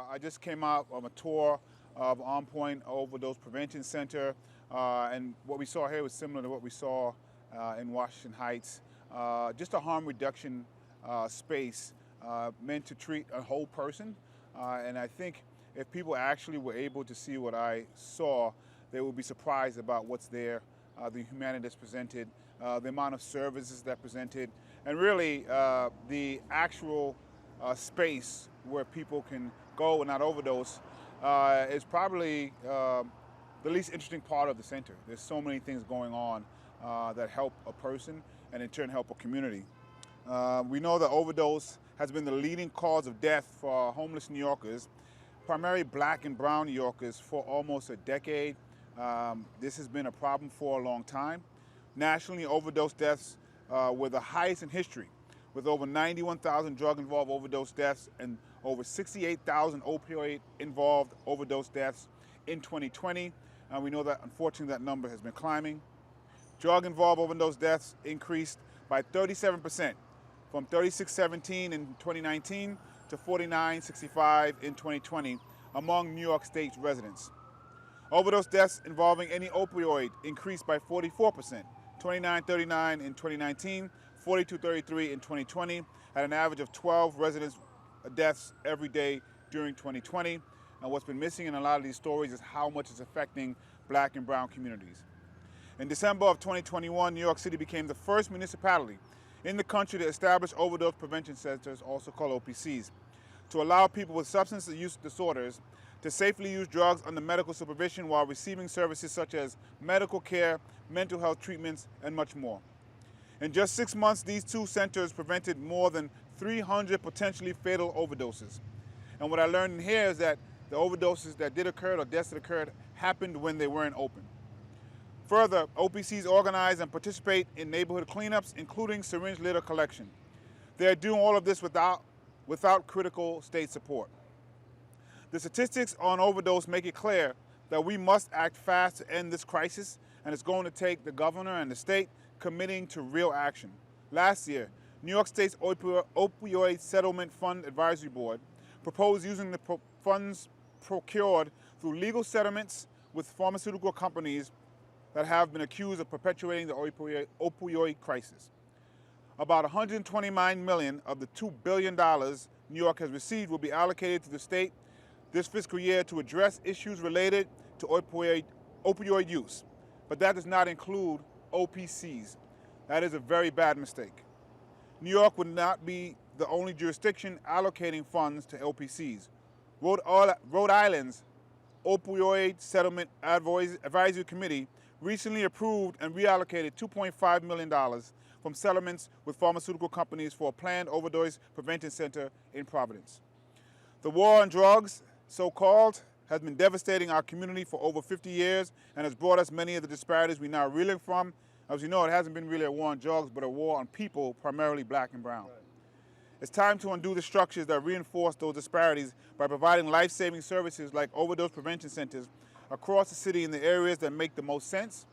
I just came out of a tour of On Point Overdose Prevention Center, and what we saw here was similar to what we saw in Washington Heights. Just a harm reduction space meant to treat a whole person, and I think if people actually were able to see what I saw, they would be surprised about what's there, the humanity that's presented, the amount of services that presented, and really the actual space where people can go and not overdose is probably the least interesting part of the center. There's so many things going on that help a person and in turn help a community. We know that overdose has been the leading cause of death for homeless New Yorkers, primarily black and brown New Yorkers, for almost a decade. This has been a problem for a long time. Nationally, overdose deaths were the highest in history, with over 91,000 drug-involved overdose deaths and over 68,000 opioid-involved overdose deaths in 2020. We know that, unfortunately, that number has been climbing. Drug-involved overdose deaths increased by 37%, from 3,617 in 2019 to 4,965 in 2020 among New York State residents. Overdose deaths involving any opioid increased by 44%, 2,939 in 2019, 4,233 in 2020, at an average of 12 residents' deaths every day during 2020. And what's been missing in a lot of these stories is how much it's affecting black and brown communities. In December of 2021, New York City became the first municipality in the country to establish overdose prevention centers, also called OPCs, to allow people with substance use disorders to safely use drugs under medical supervision while receiving services such as medical care, mental health treatments, and much more. In just 6 months, these two centers prevented more than 300 potentially fatal overdoses. And what I learned in here is that the overdoses that did occur or deaths that occurred happened when they weren't open. Further, OPCs organize and participate in neighborhood cleanups, including syringe litter collection. They are doing all of this without critical state support. The statistics on overdose make it clear that we must act fast to end this crisis, and it's going to take the governor and the state committing to real action. Last year, New York State's Opioid Settlement Fund Advisory Board proposed using the funds procured through legal settlements with pharmaceutical companies that have been accused of perpetuating the opioid crisis. About $129 million of the $2 billion New York has received will be allocated to the state this fiscal year to address issues related to opioid use. But that does not include OPCs. That is a very bad mistake. New York would not be the only jurisdiction allocating funds to OPCs. Rhode Island's Opioid Settlement Advisory Committee recently approved and reallocated $2.5 million from settlements with pharmaceutical companies for a planned overdose prevention center in Providence. The war on drugs, so-called, has been devastating our community for over 50 years and has brought us many of the disparities we're now reeling from. As you know, it hasn't been really a war on drugs, but a war on people, primarily black and brown. Right. It's time to undo the structures that reinforce those disparities by providing life-saving services like overdose prevention centers across the city in the areas that make the most sense.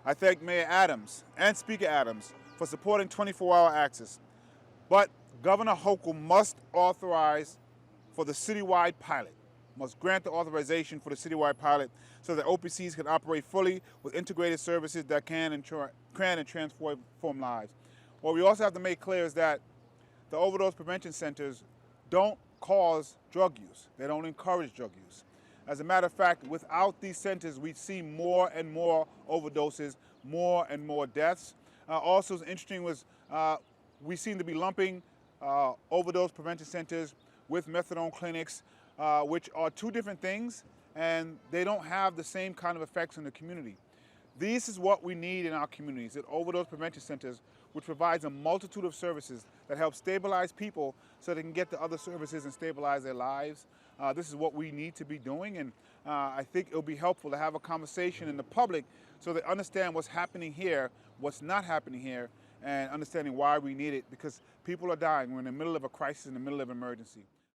I thank Mayor Adams and Speaker Adams for supporting 24-hour access. But Governor Hochul must authorize for the citywide pilot, must grant the authorization for the citywide pilot so that OPCs can operate fully with integrated services that can and transform lives. What we also have to make clear is that the overdose prevention centers don't cause drug use. They don't encourage drug use. As a matter of fact, without these centers, we see more and more overdoses, more and more deaths. Also, interesting was we seem to be lumping overdose prevention centers with methadone clinics, which are two different things, and they don't have the same kind of effects in the community. This is what we need in our communities, at overdose prevention centers, which provides a multitude of services that help stabilize people so they can get to other services and stabilize their lives. This is what we need to be doing, and I think it'll be helpful to have a conversation in the public so they understand what's happening here, what's not happening here, and understanding why we need it, because people are dying. We're in the middle of a crisis, in the middle of an emergency.